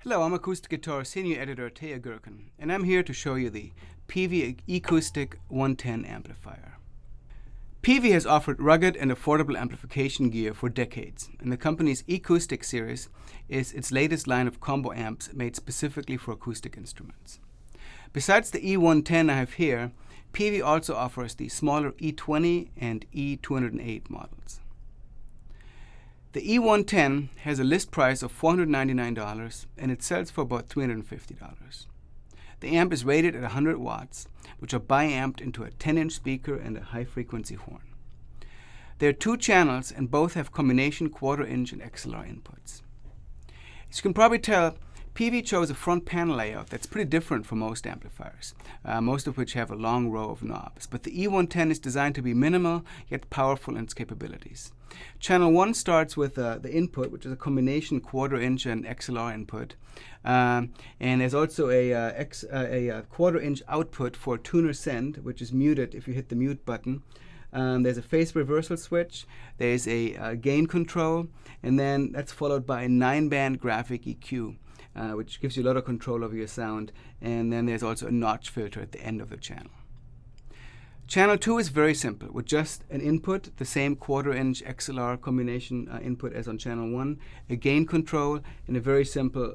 Hello, I'm Acoustic Guitar Senior Editor Taya Gurkin, and I'm here to show you the Peavey Ecoustic 110 amplifier. Peavey has offered rugged and affordable amplification gear for decades, and the company's Acoustic series is its latest line of combo amps made specifically for acoustic instruments. Besides the E110 I have here, Peavey also offers the smaller E20 and E208 models. The E110 has a list price of $499 and it sells for about $350. The amp is rated at 100 watts, which are bi-amped into a 10-inch speaker and a high-frequency horn. There are two channels and both have combination quarter-inch and XLR inputs. As you can probably tell, Peavey chose a front panel layout that's pretty different from most amplifiers, most of which have a long row of knobs. But the E110 is designed to be minimal, yet powerful in its capabilities. Channel 1 starts with the input, which is a combination quarter-inch and XLR input. And there's also a quarter-inch output for tuner send, which is muted if you hit the mute button. There's a phase reversal switch, there's a gain control, and then that's followed by a 9-band graphic EQ. Which gives you a lot of control over your sound, and then there's also a notch filter at the end of the channel. Channel 2 is very simple, with just an input, the same quarter-inch XLR combination input as on channel 1, a gain control, and a very simple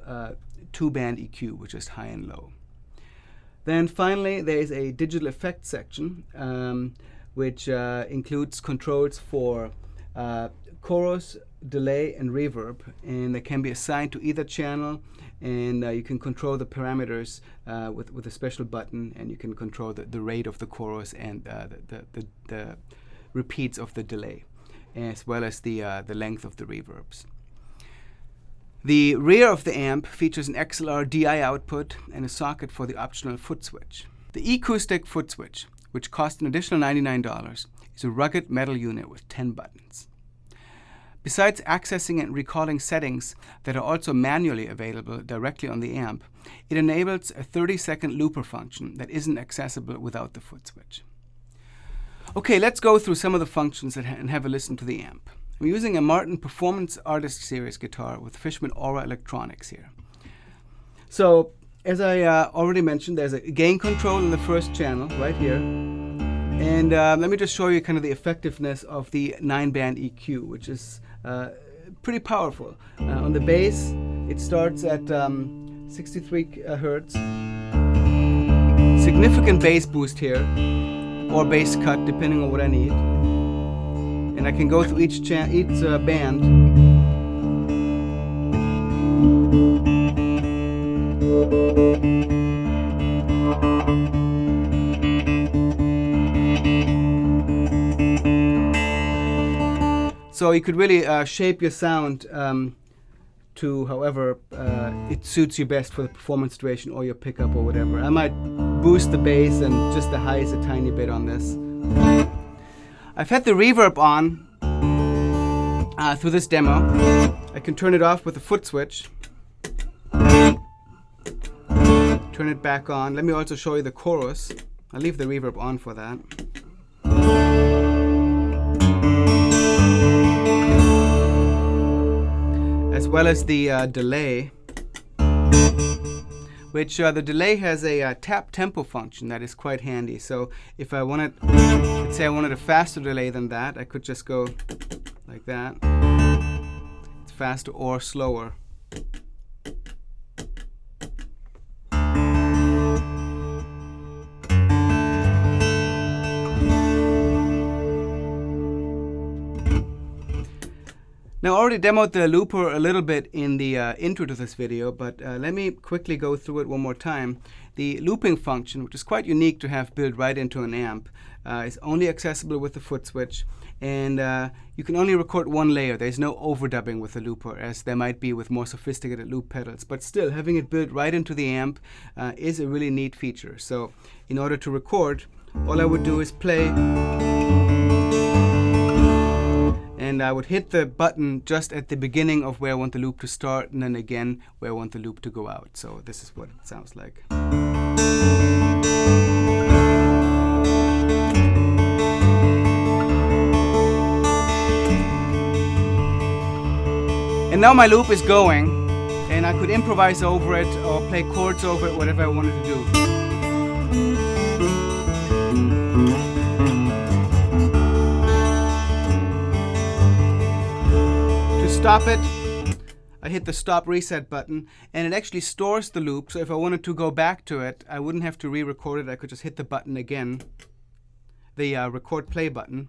2-band EQ, which is high and low. Then finally, there is a digital effects section, which includes controls for chorus, delay, and reverb, and they can be assigned to either channel, and you can control the parameters with a special button, and you can control the rate of the chorus and the repeats of the delay, as well as the length of the reverbs. The rear of the amp features an XLR DI output and a socket for the optional foot switch. The Acoustic foot switch, which costs an additional $99, is a rugged metal unit with 10 buttons. Besides accessing and recalling settings that are also manually available directly on the amp, it enables a 30-second looper function that isn't accessible without the foot switch. Okay, let's go through some of the functions and have a listen to the amp. I'm using a Martin Performance Artist Series guitar with Fishman Aura Electronics here. So, as I already mentioned, there's a gain control in the first channel right here. And let me just show you kind of the effectiveness of the 9-band EQ, which is pretty powerful. On the bass, it starts at 63 hertz. Significant bass boost here, or bass cut, depending on what I need. And I can go through each band. So you could really shape your sound to however it suits you best for the performance situation or your pickup or whatever. I might boost the bass and just the highs a tiny bit on this. I've had the reverb on through this demo. I can turn it off with the foot switch. Turn it back on. Let me also show you the chorus. I'll leave the reverb on for that. As well as the delay, which the delay has a tap tempo function that is quite handy. So if I wanted, let's say I wanted a faster delay than that, I could just go like that. It's faster or slower. Now, I already demoed the looper a little bit in the intro to this video, but let me quickly go through it one more time. The looping function, which is quite unique to have built right into an amp, is only accessible with the foot switch, and you can only record one layer. There's no overdubbing with the looper, as there might be with more sophisticated loop pedals. But still, having it built right into the amp is a really neat feature. So in order to record, all I would do is play, and I would hit the button just at the beginning of where I want the loop to start, and then again where I want the loop to go out. So this is what it sounds like. And now my loop is going, and I could improvise over it or play chords over it, whatever I wanted to do. To stop it, I hit the stop reset button, and it actually stores the loop. So if I wanted to go back to it, I wouldn't have to re-record it. I could just hit the button again, the record play button.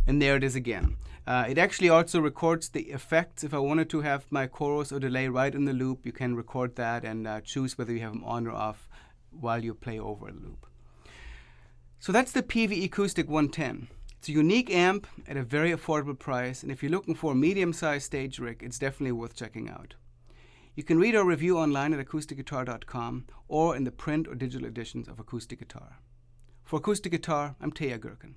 And there it is again. It actually also records the effects. If I wanted to have my chorus or delay right in the loop, you can record that and choose whether you have them on or off while you play over the loop. So that's the Peavey Acoustic 110. It's a unique amp at a very affordable price, and if you're looking for a medium-sized stage rig, it's definitely worth checking out. You can read our review online at acousticguitar.com or in the print or digital editions of Acoustic Guitar. For Acoustic Guitar, I'm Peavey Ecoustic.